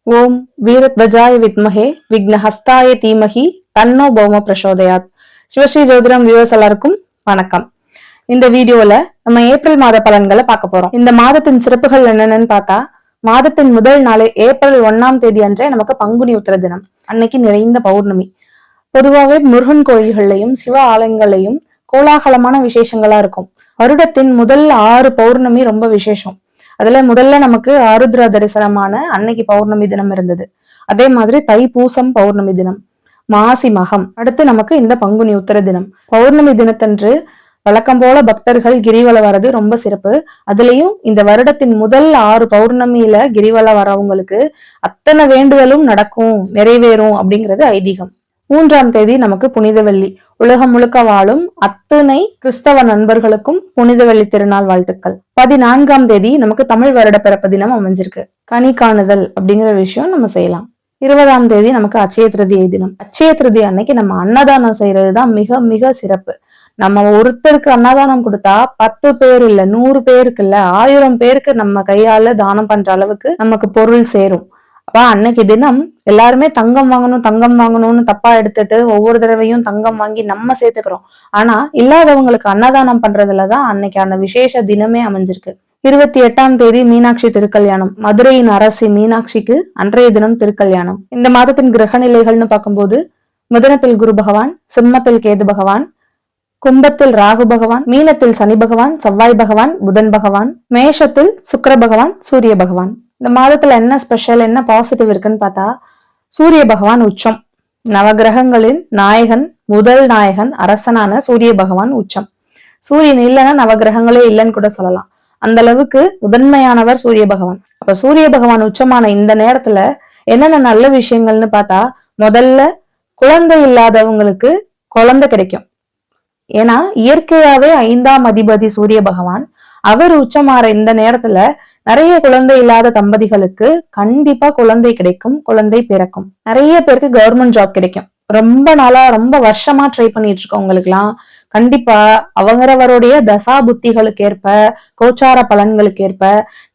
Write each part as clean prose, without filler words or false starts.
ஓம் வீரத்வஜாய வித்மஹே விக்னஹஸ்தாய தீமஹி தன்னோ பௌம பிரசோதயாத். சிவஸ்ரீ ஜோதிடம் வியூவர்ஸ் எல்லாருக்கும் வணக்கம். இந்த வீடியோல நம்ம ஏப்ரல் மாத பலன்களை பார்க்க போறோம். இந்த மாதத்தின் சிறப்புகள் என்னென்னு பார்த்தா, மாதத்தின் முதல் நாளே ஏப்ரல் 1ஆம் தேதி அன்றே நமக்கு பங்குனி உத்திர தினம். அன்னைக்கு நிறைந்த பௌர்ணமி. பொதுவாகவே முருகன் கோயில்கள்லையும் சிவ ஆலயங்களையும் கோலாகலமான விசேஷங்களா இருக்கும். வருடத்தின் முதல் 6 பௌர்ணமி ரொம்ப விசேஷம். அதுல முதல்ல நமக்கு ஆருத்ரா தரிசனமான அன்னைக்கு பௌர்ணமி தினம் இருந்தது. அதே மாதிரி தைப்பூசம் பௌர்ணமி தினம், மாசி மகம், அடுத்து நமக்கு இந்த பங்குனி உத்திர தினம். பௌர்ணமி தினத்தன்று வழக்கம் போல பக்தர்கள் கிரிவலம் வர்றது ரொம்ப சிறப்பு. அதுலயும் இந்த வருடத்தின் முதல் 6 பௌர்ணமியில கிரிவலம் வரவங்களுக்கு அத்தனை வேண்டுதலும் நடக்கும், நிறைவேறும் அப்படிங்கிறது ஐதீகம். 3ஆம் தேதி நமக்கு புனித வெள்ளி. உலகம் முழுக்க வாழும் அத்தனை கிறிஸ்தவ நண்பர்களுக்கும் புனித வெள்ளி திருநாள் வாழ்த்துக்கள். 14ஆம் தேதி நமக்கு தமிழ் வருட பிறப்பு தினம் அமைஞ்சிருக்கு. கனி காணுதல் அப்படிங்கிற விஷயம் நம்ம செய்யலாம். 20ஆம் தேதி நமக்கு அட்சய திருதியை தினம். அட்சய திருதியை அன்னைக்கு நம்ம அன்னதானம் செய்யறதுதான் மிக மிக சிறப்பு. நம்ம ஒருத்தருக்கு அன்னதானம் கொடுத்தா 10 பேர் இல்ல 100 பேருக்கு இல்ல 1000 பேருக்கு நம்ம கையால தானம் பண்ற அளவுக்கு நமக்கு பொருள் சேரும். அப்ப அன்னைக்கு தினம் எல்லாருமே தங்கம் வாங்கணும்னு தப்பா எடுத்துட்டு ஒவ்வொரு தடவையும் தங்கம் வாங்கி நம்ம சேர்த்துக்கிறோம். ஆனா இல்லாதவங்களுக்கு அன்னதானம் பண்றதுலதான் அன்னைக்கான விசேஷ தினமே அமைஞ்சிருக்கு. 28ஆம் தேதி மீனாட்சி திருக்கல்யாணம். மதுரையின் அரசி மீனாட்சிக்கு அன்றைய தினம் திருக்கல்யாணம். இந்த மாதத்தின் கிரக நிலைகள்னு பார்க்கும்போது, மிதுனத்தில் குரு பகவான், சிம்மத்தில் கேது பகவான், கும்பத்தில் ராகு பகவான், மீனத்தில் சனி பகவான், செவ்வாய் பகவான், புதன் பகவான், மேஷத்தில் சுக்கிர பகவான், சூரிய பகவான். இந்த மாதத்துல என்ன ஸ்பெஷல், என்ன பாசிட்டிவ் இருக்குன்னு பார்த்தா, சூரிய பகவான் உச்சம். நவகிரகங்களின் நாயகன், முதல் நாயகன், அரசனான சூரிய பகவான் உச்சம். சூரியன் இல்லைன்னா நவகிரகங்களே இல்லைன்னு கூட சொல்லலாம். அந்த அளவுக்கு முதன்மையானவர் சூரிய பகவான். அப்ப சூரிய பகவான் உச்சமான இந்த நேரத்துல என்னென்ன நல்ல விஷயங்கள்னு பார்த்தா, முதல்ல குழந்தை இல்லாதவங்களுக்கு குழந்தை கிடைக்கும். ஏன்னா இயற்கையாவே 5ஆம் அதிபதி சூரிய பகவான். அவர் உச்சமாற இந்த நேரத்துல நிறைய குழந்தை இல்லாத தம்பதிகளுக்கு கண்டிப்பா குழந்தை கிடைக்கும், குழந்தை பிறக்கும். நிறைய பேருக்கு கவர்மெண்ட் ஜாப் கிடைக்கும். ரொம்ப நாளா ரொம்ப வருஷமா ட்ரை பண்ணிட்டு இருக்கவங்களுக்கு எல்லாம் கண்டிப்பா அவங்கவருடைய தசா புத்திகளுக்கு ஏற்ப, கோச்சார பலன்களுக்கு ஏற்ப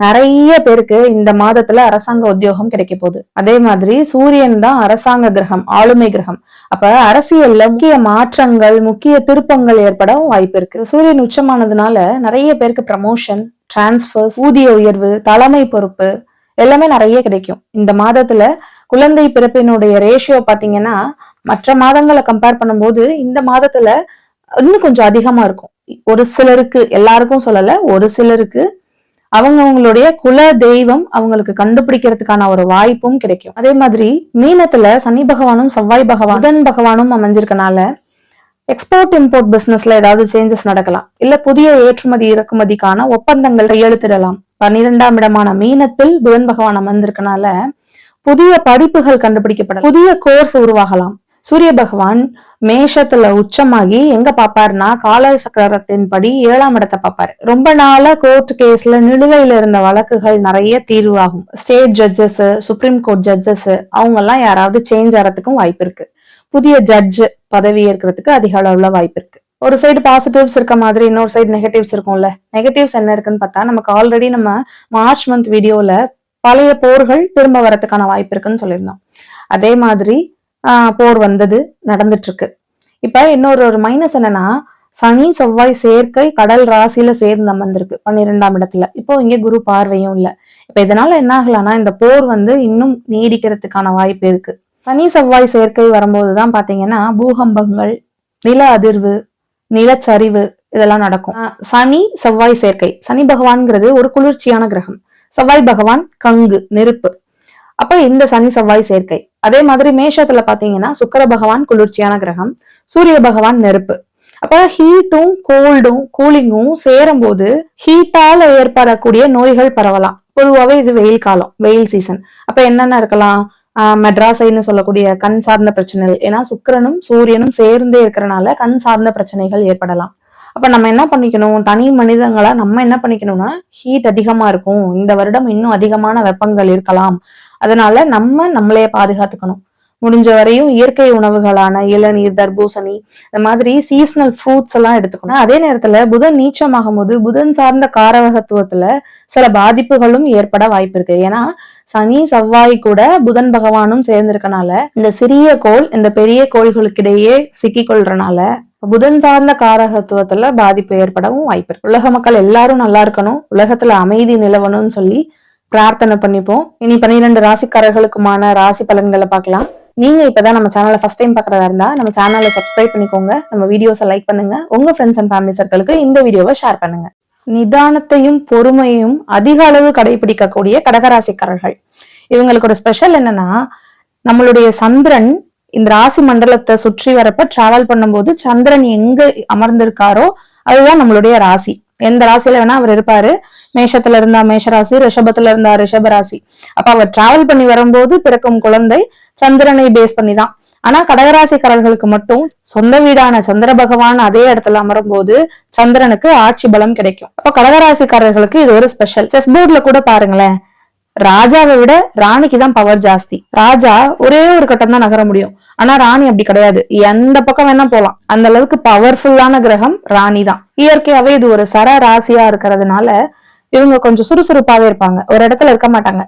நிறைய பேருக்கு இந்த மாதத்துல அரசாங்க உத்தியோகம் கிடைக்க போகுது. அதே மாதிரி சூரியன் தான் அரசாங்க கிரகம், ஆளுமை கிரகம். அப்ப அரசியல்ல முக்கிய மாற்றங்கள், முக்கிய திருப்பங்கள் ஏற்படவும் வாய்ப்பு இருக்கு. சூரியன் உச்சமானதுனால நிறைய பேருக்கு ப்ரமோஷன், டிரான்ஸ்பர்ஸ், ஊதிய உயர்வு, தலைமை பொறுப்பு எல்லாமே நிறைய கிடைக்கும். இந்த மாதத்துல குழந்தை பிறப்பினுடைய ரேஷியோ பாத்தீங்கன்னா மற்ற மாதங்களை கம்பேர் பண்ணும்போது இந்த மாதத்துல இன்னும் கொஞ்சம் அதிகமா இருக்கும். ஒரு சிலருக்கு, எல்லாருக்கும் சொல்லல, ஒரு சிலருக்கு அவங்களுடைய குல தெய்வம் அவங்களுக்கு கண்டுபிடிக்கிறதுக்கான ஒரு வாய்ப்பும் கிடைக்கும். அதே மாதிரி மீனத்துல சனி பகவானும் செவ்வாய் பகவான், புதன் பகவானும் அமைஞ்சிருக்கனால எக்ஸ்போர்ட் இம்போர்ட் பிசினஸ்ல ஏதாவது சேஞ்சஸ் நடக்கலாம். இல்ல புதிய ஏற்றுமதி இறக்குமதிக்கான ஒப்பந்தங்கள் கையெழுத்திடலாம். 12ஆம் இடமான மீனத்தில் புதன் பகவான் அமர்ந்திருக்கனால புதிய படிப்புகள் கண்டுபிடிக்கப்படலாம், புதிய கோர்ஸ் உருவாகலாம். சூரிய பகவான் மேஷத்துல உச்சமாகி எங்க பாப்பாருன்னா கால சக்கரத்தின் படி 7ஆம் இடத்தை பாப்பாரு. ரொம்ப நாளா கோர்ட் கேஸ்ல நிலுவையில இருந்த வழக்குகள் நிறைய தீர்வாகும். State judges, supreme court judges அவங்க எல்லாம் யாராவது சேஞ்ச் ஆகிறதுக்கும் வாய்ப்பு இருக்கு. புதிய ஜட்ஜ் பதவி ஏற்கிறதுக்கு அதிக அளவுல வாய்ப்பு இருக்கு. ஒரு சைடு பாசிட்டிவ்ஸ் இருக்க மாதிரி இன்னொரு சைடு நெகட்டிவ்ஸ் இருக்கும்ல. நெகட்டிவ்ஸ் என்ன இருக்குன்னு பார்த்தா, நமக்கு ஆல்ரெடி நம்ம மார்ச் மந்த் வீடியோல பழைய போர்கள் திரும்ப வரதுக்கான வாய்ப்பு இருக்குன்னு சொல்லியிருந்தோம். அதே மாதிரி போர் வந்தது, நடந்துட்டு இருக்கு. இப்ப இன்னொரு மைனஸ் என்னன்னா, சனி செவ்வாய் சேர்க்கை கடல் ராசியில சேர்ந்து அமர்ந்திருக்கு 12ஆம் இடத்துல. இப்போ இங்க குரு பார்வையும் இல்ல. இப்ப இதனால என்ன ஆகலாம்னா, இந்த போர் இன்னும் நீடிக்கிறதுக்கான வாய்ப்பு இருக்கு. சனி செவ்வாய் சேர்க்கை வரும்போதுதான் பாத்தீங்கன்னா பூகம்பங்கள், நில அதிர்வு, நிலச்சரிவு இதெல்லாம் நடக்கும். சனி செவ்வாய் சேர்க்கை, சனி பகவான்ங்கிறது ஒரு குளிர்ச்சியான கிரகம், செவ்வாய் பகவான் கங்கு, நெருப்பு. அப்ப இந்த சனி செவ்வாய் சேர்க்கை. அதே மாதிரி மேஷத்துல பாத்தீங்கன்னா சுக்கிர பகவான் குளிர்ச்சியான கிரகம், சூரிய பகவான் நெருப்பு. அப்ப ஹீட்டும் கோல்டும் கூலிங்கும் சேரும் போது ஹீட்டால ஏற்படக்கூடிய நோய்கள் பரவலாம். பொதுவாகவே இது வெயில் காலம், வெயில் சீசன். அப்ப என்னென்ன இருக்கலாம், மெட்ராசைன்னு சொல்லக்கூடிய கண் சார்ந்த பிரச்சனைகள். ஏன்னா சுக்கிரனும் சூரியனும் சேர்ந்தே இருக்கிறனால கண் சார்ந்த பிரச்சனைகள் ஏற்படலாம். அப்ப நம்ம என்ன பண்ணிக்கணும், தனி மனிதங்களா நம்ம என்ன பண்ணிக்கணும்னா, ஹீட் அதிகமா இருக்கும், இந்த வருடம் இன்னும் அதிகமான வெப்பங்கள் இருக்கலாம், அதனால நம்மளையே பாதுகாத்துக்கணும். முடிஞ்ச வரையும் இயற்கை உணவுகளான இளநீர், தர்பூசணி, இந்த மாதிரி சீசனல் ஃப்ரூட்ஸ் எல்லாம் எடுத்துக்கணும். அதே நேரத்துல புதன் நீச்சமாகும் போது புதன் சார்ந்த காரகத்துவத்துல சில பாதிப்புகளும் ஏற்பட வாய்ப்பு இருக்கு. ஏன்னா சனி செவ்வாய் கூட புதன் பகவானும் சேர்ந்திருக்கனால இந்த சிறிய கோள் இந்த பெரிய கோள்களுக்கிடையே சிக்கி கொள்றனால புதன் சார்ந்த காரகத்துவத்துல பாதிப்பு ஏற்படவும் வாய்ப்பு இருக்கு. உலக மக்கள் எல்லாரும் நல்லா இருக்கணும், உலகத்துல அமைதி நிலவணும்னு சொல்லி பிரார்த்தனை பண்ணிப்போம். இனி 12 ராசிக்காரர்களுக்குமான ராசி பலன்களை பார்க்கலாம். நீங்க இப்பதான் நம்ம சேனலை ஃபர்ஸ்ட் டைம் பாக்குறதா இருந்தா நம்ம சேனலை சப்ஸ்கிரைப் பண்ணிக்கோங்க, நம்ம வீடியோஸை லைக் பண்ணுங்க, உங்க ஃப்ரெண்ட்ஸ் அண்ட் ஃபேமிலி சர்க்கிளுக்கு இந்த வீடியோவை ஷேர் பண்ணுங்க. நிதானத்தையும் பொறுமையும் அதிக அளவு கடைபிடிக்கக்கூடிய கடகராசிக்காரர்கள், இவங்களுக்கு ஒரு ஸ்பெஷல் என்னன்னா, நம்மளுடைய சந்திரன் இந்த ராசி மண்டலத்தை சுற்றி வரப்ப டிராவல் பண்ணும்போது சந்திரன் எங்க அமர்ந்திருக்காரோ அதுதான் நம்மளுடைய ராசி. எந்த ராசியில வேணா அவர் இருப்பாரு. மேஷத்துல இருந்தா மேஷராசி, ரிஷபத்துல இருந்தா ரிஷப ராசி. அப்ப அவர் டிராவல் பண்ணி வரும்போது பிறக்கும் குழந்தை சந்திரனை பேஸ் பண்ணிதான். ஆனா கடகராசிக்காரர்களுக்கு மட்டும் சொந்த வீடான சந்திர பகவான் அதே இடத்துல அமரும் போது சந்திரனுக்கு ஆட்சி பலம் கிடைக்கும். அப்ப கடகராசிக்காரர்களுக்கு இது ஒரு ஸ்பெஷல். செஸ் போர்ட்ல கூட பாருங்களேன், ராஜாவை விட ராணிக்கு தான் பவர் ஜாஸ்தி. ராஜா ஒரே ஒரு கட்டம் தான் நகர முடியும், ஆனா ராணி அப்படி கிடையாது, எந்த பக்கம் வேணா போலாம். அந்த அளவுக்கு பவர்ஃபுல்லான கிரகம் ராணி தான். இயற்கையாவே இது ஒரு சர ராசியா இருக்கிறதுனால இவங்க கொஞ்சம் சுறுசுறுப்பாவே இருப்பாங்க, ஒரு இடத்துல இருக்க மாட்டாங்க.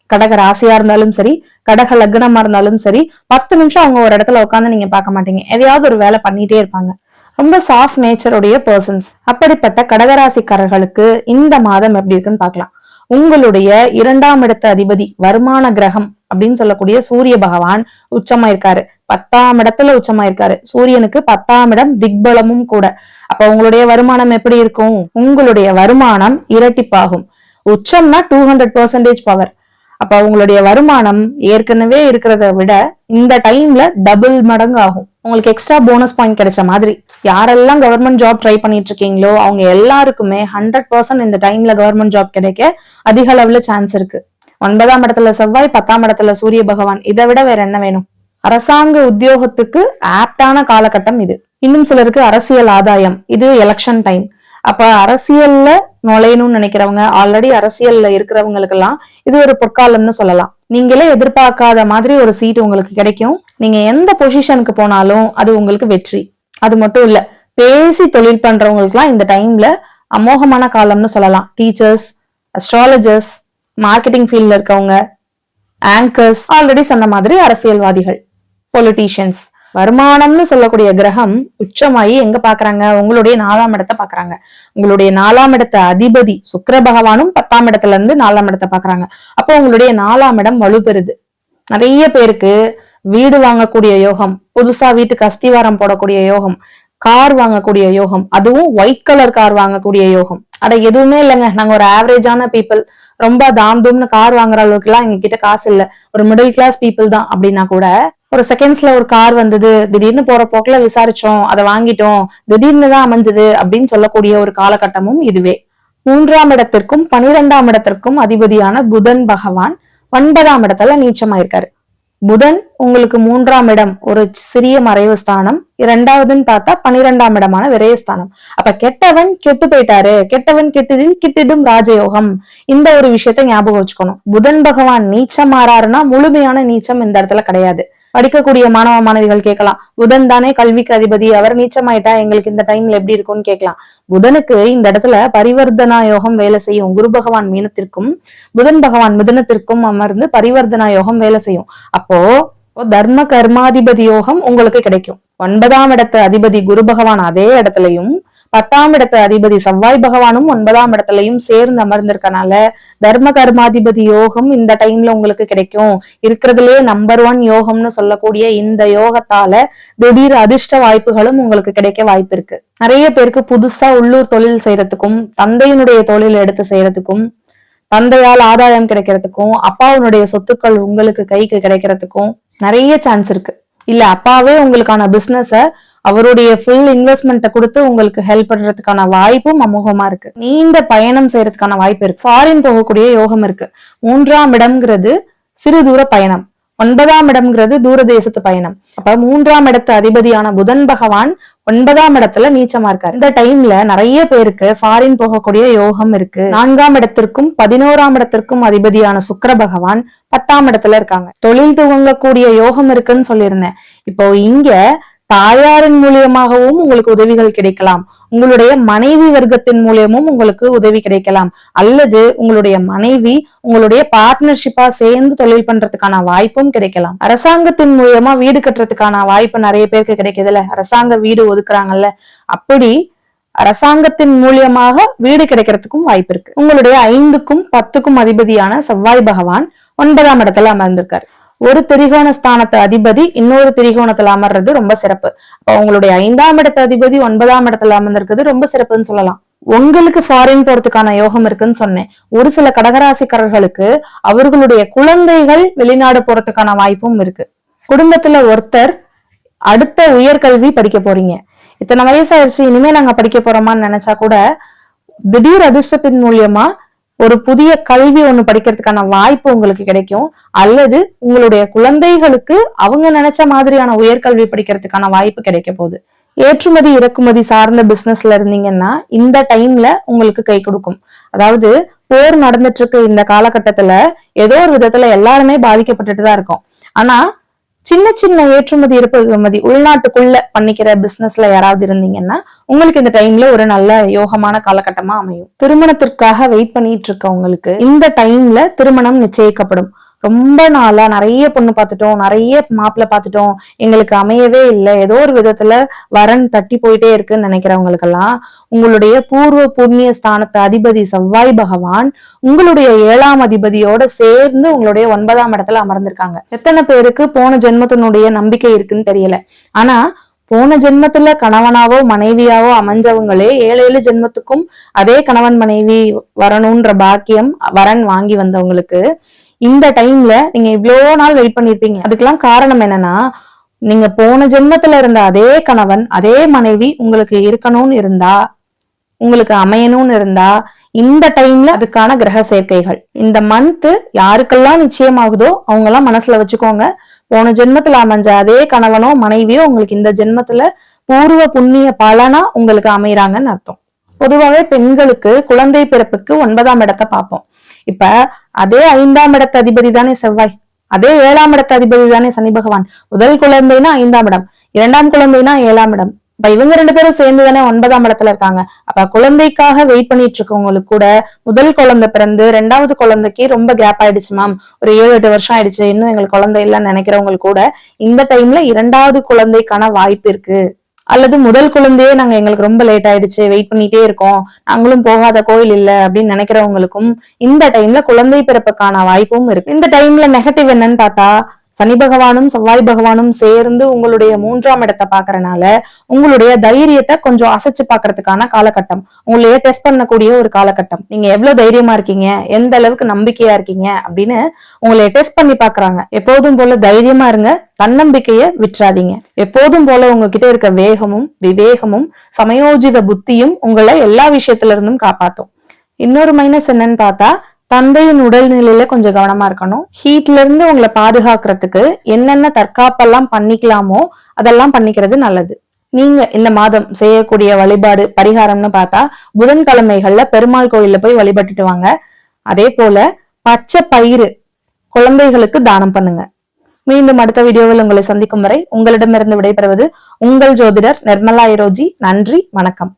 கடக ராசியா இருந்தாலும் சரி, கடக லக்னமா இருந்தாலும் சரி, 10 நிமிஷம் அவங்க ஒரு இடத்துல உட்காந்து நீங்க பார்க்க மாட்டீங்க, எதையாவது ஒரு வேலை பண்ணிட்டே இருப்பாங்க. ரொம்ப சாஃப்ட் நேச்சருடைய பர்சன்ஸ். அப்படிப்பட்ட கடகராசிக்காரர்களுக்கு இந்த மாதம் எப்படி இருக்குன்னு பார்க்கலாம். உங்களுடைய 2ஆம் இடத்த அதிபதி வருமான கிரகம் அப்படின்னு சொல்லக்கூடிய சூரிய பகவான் உச்சமா இருக்காரு, 10ஆம் இடத்துல உச்சமா இருக்காரு. சூரியனுக்கு 10ஆம் இடம் திக்பலமும் கூட. அப்ப உங்களுடைய வருமானம் எப்படி இருக்கும்? உங்களுடைய வருமானம் இரட்டிப்பாகும். உச்சம்னா 200% பவர். அப்ப உங்களுடைய வருமானம் ஏற்கனவே இருக்கிறத விட இந்த டைம்ல டபுள் மடங்கு ஆகும். உங்களுக்கு எக்ஸ்ட்ரா போனஸ் பாயிண்ட் கிடைச்ச மாதிரி. யாரெல்லாம் கவர்மெண்ட் ஜாப் ட்ரை பண்ணிட்டு இருக்கீங்களோ அவங்க எல்லாருக்குமே 100% இந்த டைம்ல கவர்மெண்ட் ஜாப் கிடைக்க அதிக அளவுல சான்ஸ் இருக்கு. 9ஆம் இடத்துல செவ்வாய், 10ஆம் இடத்துல சூரிய பகவான், இதை விட வேற என்ன வேணும்? அரசாங்க உத்தியோகத்துக்கு ஆப்டான காலகட்டம் இது. இன்னும் சிலருக்கு அரசியல் ஆதாயம், இது எலெக்ஷன் டைம். அப்ப அரசியல்ல நுழையணும்னு நினைக்கிறவங்க, ஆல்ரெடி அரசியல்ல இருக்கிறவங்களுக்கு எல்லாம் இது ஒரு பொற்காலம்னு சொல்லலாம். நீங்களே எதிர்பார்க்காத மாதிரி ஒரு சீட் உங்களுக்கு கிடைக்கும். நீங்க எந்த பொசிஷனுக்கு போனாலும் அது உங்களுக்கு வெற்றி. அது மட்டும் இல்ல, பேசி தொழில் பண்றவங்களுக்கு எல்லாம் இந்த டைம்ல அமோகமான காலம்னு சொல்லலாம். டீச்சர்ஸ், அஸ்ட்ராலஜர்ஸ், மார்க்கெட்டிங் ஃபீல்ட்ல இருக்கவங்க, ஆங்கர்ஸ், ஆல்ரெடி சொன்ன மாதிரி அரசியல்வாதிகள், பொலிட்டீஷியன்ஸ். வருமானம்னு சொல்லக்கூடிய கிரகம் உச்சமாயி எங்க பாக்குறாங்க? உங்களுடைய 4ஆம் இடத்தை பாக்குறாங்க. உங்களுடைய 4ஆம் இடத்தை அதிபதி சுக்கிர பகவானும் 10ஆம் இடத்துல இருந்து 4ஆம் இடத்தை பாக்குறாங்க. அப்போ உங்களுடைய 4ஆம் இடம் வலுப்பெறுது. நிறைய பேருக்கு வீடு வாங்கக்கூடிய யோகம், புதுசா வீட்டுக்கு அஸ்திவாரம் போடக்கூடிய யோகம், கார் வாங்கக்கூடிய யோகம், அதுவும் ஒயிட் கலர் கார் வாங்கக்கூடிய யோகம். அட எதுவுமே இல்லைங்க, நாங்க ஒரு ஆவரேஜான பீப்புள், ரொம்ப தாம்தும்னு கார் வாங்குற அளவுக்கு எல்லாம் எங்க கிட்ட காசு இல்ல, ஒரு மிடில் கிளாஸ் பீப்புள் தான் அப்படின்னா கூட ஒரு செகண்ட்ஸ்ல ஒரு கார் வந்தது, திடீர்னு போற போக்குல விசாரிச்சோம், அதை வாங்கிட்டோம், திடீர்னு தான் அமைஞ்சது அப்படின்னு சொல்லக்கூடிய ஒரு காலகட்டமும் இதுவே. 3ஆம் இடத்திற்கும் 12ஆம் இடத்திற்கும் அதிபதியான புதன் பகவான் 9ஆம் இடத்துல நீச்சமாயிருக்காரு. புதன் உங்களுக்கு 3ஆம் இடம் ஒரு சிறிய மறைவு ஸ்தானம், 2வதுன்னு பார்த்தா 12ஆம் இடமான விரயஸ்தானம். அப்ப கெட்டவன் கெட்டு போயிட்டாரு, கெட்டவன் கெட்டதில் கிட்டிடும் ராஜயோகம். இந்த ஒரு விஷயத்த ஞாபகம் வச்சுக்கணும். புதன் பகவான் நீச்சம் மாறாருன்னா முழுமையான நீச்சம் இந்த இடத்துல கிடையாது. படிக்கக்கூடிய மாணவ மாணவிகள் கேட்கலாம், புதன் தானே கல்விக்கு அதிபதி, அவர் நீச்சமாயிட்டா எங்களுக்கு இந்த டைம்ல எப்படி இருக்கும்னு கேட்கலாம். புதனுக்கு இந்த இடத்துல பரிவர்த்தனா யோகம் வேலை செய்யும். குரு பகவான் மீனத்திற்கும் புதன் பகவான் மிதுனத்திற்கும் அமர்ந்து பரிவர்த்தனா யோகம் வேலை செய்யும். அப்போ தர்ம கர்மாதிபதி யோகம் உங்களுக்கு கிடைக்கும். 9ஆம் இடத்து அதிபதி குரு பகவான் அதே இடத்துலயும் 10ஆம் இடத்து அதிபதி செவ்வாய் பகவானும் 9ஆம் இடத்துலயும் சேர்ந்து அமர்ந்திருக்கனால தர்ம கர்மாதிபதி யோகம் இந்த டைம்ல உங்களுக்கு கிடைக்கும். இருக்கிறதுலயே நம்பர் 1 யோகம்னு சொல்லக்கூடிய இந்த யோகத்தால திடீர் அதிர்ஷ்ட வாய்ப்புகளும் உங்களுக்கு கிடைக்க வாய்ப்பு இருக்கு. நிறைய பேருக்கு புதுசா உள்ளூர் தொழில் செய்யறதுக்கும், தந்தையினுடைய தொழில் எடுத்து செய்யறதுக்கும், தந்தையால் ஆதாயம் கிடைக்கிறதுக்கும், அப்பாவுடைய சொத்துக்கள் உங்களுக்கு கைக்கு கிடைக்கிறதுக்கும் நிறைய சான்ஸ் இருக்கு. இல்ல அப்பாவே உங்களுக்கான பிசினஸ அவருடைய ஃபுல் இன்வெஸ்ட்மெண்ட்டை கொடுத்து உங்களுக்கு ஹெல்ப் பண்றதுக்கான வாய்ப்பும் அமோகமா இருக்கு. நீண்ட பயணம் செய்யறதுக்கான வாய்ப்பு இருக்கு. ஃபாரின் போகக்கூடிய யோகம் இருக்கு. 3ஆம் இடம்ங்கிறது சிறு தூர பயணம், 9ஆம் இடம்ங்கிறது தூரதேசத்து பயணம். அப்ப 3ஆம் இடத்து அதிபதியான புதன் பகவான் 9ஆம் இடத்துல நீச்சமா இருக்காரு. இந்த டைம்ல நிறைய பேருக்கு ஃபாரின் போகக்கூடிய யோகம் இருக்கு. 4ஆம் இடத்திற்கும் 11ஆம் இடத்திற்கும் அதிபதியான சுக்கிர பகவான் 10ஆம் இடத்துல இருக்காங்க. தொழில் துவங்கக்கூடிய யோகம் இருக்குன்னு சொல்லியிருந்தேன். இப்போ இங்க தாயாரின் மூலியமாகவும் உங்களுக்கு உதவிகள் கிடைக்கலாம். உங்களுடைய மனைவி வர்க்கத்தின் மூலியமும் உங்களுக்கு உதவி கிடைக்கலாம், அல்லது உங்களுடைய மனைவி உங்களுடைய பார்ட்னர்ஷிப்பா சேர்ந்து தொழில் பண்றதுக்கான வாய்ப்பும் கிடைக்கலாம். அரசாங்கத்தின் மூலியமா வீடு கட்டுறதுக்கான வாய்ப்பு நிறைய பேருக்கு கிடைக்குதுல்ல, அரசாங்க வீடு ஒதுக்குறாங்கல்ல, அப்படி அரசாங்கத்தின் மூலியமாக வீடு கிடைக்கிறதுக்கும் வாய்ப்பு இருக்கு. உங்களுடைய 5க்கும் 10க்கும் அதிபதியான செவ்வாய் பகவான் 9ஆம் இடத்துல அமர்ந்திருக்காரு. ஒரு திரிகோண ஸ்தானத்து அதிபதி இன்னொரு திரிகோணத்துல அமர்றது ரொம்ப சிறப்பு. அப்ப உங்களுடைய 5ஆம் இடத்து அதிபதி 9ஆம் இடத்துல அமர்ந்திருக்கிறது ரொம்ப சிறப்புன்னு சொல்லலாம். உங்களுக்கு ஃபாரின் போறதுக்கான யோகம் இருக்குன்னு சொன்னேன். ஒரு சில கடகராசிக்காரர்களுக்கு அவர்களுடைய குழந்தைகள் வெளிநாடு போறதுக்கான வாய்ப்பும் இருக்கு. குடும்பத்துல ஒருத்தர் அடுத்த உயர்கல்வி படிக்க போறீங்க, இத்தனை வயசாயிருச்சு இனிமே நாங்க படிக்க போறோமான்னு நினைச்சா கூட திடீர் அதிர்ஷ்டத்தின் மூலியமா ஒரு புதிய கல்வி ஒண்ணு படிக்கிறதுக்கான வாய்ப்பு உங்களுக்கு கிடைக்கும், அல்லது உங்களுடைய குழந்தைகளுக்கு அவங்க நினைச்ச மாதிரியான உயர்கல்வி படிக்கிறதுக்கான வாய்ப்பு கிடைக்க போகுது. ஏற்றுமதி இறக்குமதி சார்ந்த பிசினஸ்ல இருந்தீங்கன்னா இந்த டைம்ல உங்களுக்கு கை கொடுக்கும். அதாவது போர் நடந்துட்டு இருக்கு இந்த காலகட்டத்துல ஏதோ ஒரு விதத்துல எல்லாருமே பாதிக்கப்பட்டுட்டு தான் இருக்கும். ஆனா சின்ன சின்ன ஏற்றுமதி இறக்குமதி உள்நாட்டுக்குள்ள பண்ணிக்கிற பிசினஸ்ல யாராவது இருந்தீங்கன்னா உங்களுக்கு இந்த டைம்ல ஒரு நல்ல யோகமான காலகட்டமா அமையும். திருமணத்திற்காக வெயிட் பண்ணிட்டு இருக்கவங்களுக்கு இந்த டைம்ல திருமணம் நிச்சயிக்கப்படும். ரொம்ப நாளா நிறைய பொண்ணு பார்த்துட்டோம், நிறைய மாப்பிள்ளை பார்த்துட்டோம், எங்களுக்கு அமையவே இல்லை, ஏதோ ஒரு விதத்துல வரன் தட்டி போயிட்டே இருக்குன்னு நினைக்கிறவங்களுக்கெல்லாம் உங்களுடைய பூர்வ புண்ணிய ஸ்தானத்து அதிபதி செவ்வாய் பகவான் உங்களுடைய 7ஆம் அதிபதியோட சேர்ந்து உங்களுடைய 9ஆம் இடத்துல அமர்ந்திருக்காங்க. எத்தனை பேருக்கு போன ஜென்மத்தினுடைய நம்பிக்கை இருக்குன்னு தெரியல. ஆனா போன ஜென்மத்துல கணவனாவோ மனைவியாவோ அமைஞ்சவங்களே 7 ஜென்மத்துக்கும் அதே கணவன் மனைவி வரணும்ன்ற பாக்கியம் வரன் வாங்கி வந்தவங்களுக்கு இந்த டைம்ல நீங்க இவ்வளோ நாள் வெயிட் பண்ணிருப்பீங்க. அதுக்கெல்லாம் காரணம் என்னன்னா, நீங்க போன ஜென்மத்துல இருந்த அதே கணவன் அதே மனைவி உங்களுக்கு இருக்கணும்னு இருந்தா, உங்களுக்கு அமையணும்னு இருந்தா இந்த டைம்ல அதுக்கான கிரக சேர்க்கைகள் இந்த மந்த் யாருக்கெல்லாம் நிச்சயமாகுதோ அவங்க எல்லாம் மனசுல வச்சுக்கோங்க. போன ஜென்மத்துல அமைஞ்ச அதே கணவனோ மனைவியோ உங்களுக்கு இந்த ஜென்மத்துல பூர்வ புண்ணிய பலனா உங்களுக்கு அமையறாங்கன்னு அர்த்தம். பொதுவாகவே பெண்களுக்கு குழந்தை பிறப்புக்கு 9ஆம் இடத்தை பார்ப்போம். இப்ப அதே 5ஆம் இடத்து அதிபதி தானே செவ்வாய், அதே 7ஆம் இடத்து அதிபதி தானே சனி பகவான். முதல் குழந்தைனா 5ஆம் இடம், 2ஆம் குழந்தைனா 7ஆம் இடம். இப்ப இவங்க 2 பேரும் சேர்ந்து தானே 9ஆம் இடத்துல இருக்காங்க. அப்ப குழந்தைக்காக வெயிட் பண்ணிட்டு இருக்கவங்களுக்கு கூட முதல் குழந்தை பிறந்து 2வது குழந்தைக்கு ரொம்ப கேப் ஆயிடுச்சு மேம், ஒரு 7-8 வருஷம் ஆயிடுச்சு, இன்னும் எங்களுக்கு குழந்தை இல்லைன்னு நினைக்கிறவங்களுக்கு கூட இந்த டைம்ல 2வது குழந்தைக்கான வாய்ப்பு இருக்கு. அல்லது முதல் குழந்தையே நாங்க எங்களுக்கு ரொம்ப லேட் ஆயிடுச்சு, வெயிட் பண்ணிட்டே இருக்கோம், நாங்களும் போகாத கோயில் இல்ல அப்படின்னு நினைக்கிறவங்களுக்கும் இந்த டைம்ல குழந்தை பிறப்புக்கான வாய்ப்பும் இருக்கு. இந்த டைம்ல நெகட்டிவ் என்னன்னு பார்த்தா சனி பகவானும் செவ்வாய் பகவானும் சேர்ந்து உங்களுடைய 3ஆம் இடத்தை பாக்குறதுனால உங்களுடைய தைரியத்தை கொஞ்சம் அசைச்சு பாக்குறதுக்கான காலகட்டம், உங்களையே டெஸ்ட் பண்ணக்கூடிய ஒரு காலகட்டம். நீங்க எவ்வளவு தைரியமா இருக்கீங்க, எந்த அளவுக்கு நம்பிக்கையா இருக்கீங்க அப்படின்னு உங்களைய டெஸ்ட் பண்ணி பாக்குறாங்க. எப்போதும் போல தைரியமா இருங்க, தன்னம்பிக்கைய விட்டுறாதீங்க. எப்போதும் போல உங்ககிட்ட இருக்க வேகமும் விவேகமும் சமயோஜித புத்தியும் உங்களை எல்லா விஷயத்துல இருந்தும் காப்பாத்தும். இன்னொரு மைனஸ் என்னன்னு பார்த்தா தந்தையின் உடல்நிலையில கொஞ்சம் கவனமா இருக்கணும். ஹீட்ல இருந்து உங்களை பாதுகாக்கிறதுக்கு என்னென்ன தற்காப்பெல்லாம் பண்ணிக்கலாமோ அதெல்லாம் பண்ணிக்கிறது நல்லது. நீங்க இந்த மாதம் செய்யக்கூடிய வழிபாடு பரிகாரம்னு பார்த்தா புதன்கிழமைகள்ல பெருமாள் கோயில்ல போய் வழிபட்டுட்டு வாங்க. அதே போல பச்சை பயிறு குழந்தைகளுக்கு தானம் பண்ணுங்க. மீண்டும் அடுத்த வீடியோவில் உங்களை சந்திக்கும் வரை உங்களிடமிருந்து விடைபெறுவது உங்கள் ஜோதிடர் நிர்மலா இரோஜி. நன்றி, வணக்கம்.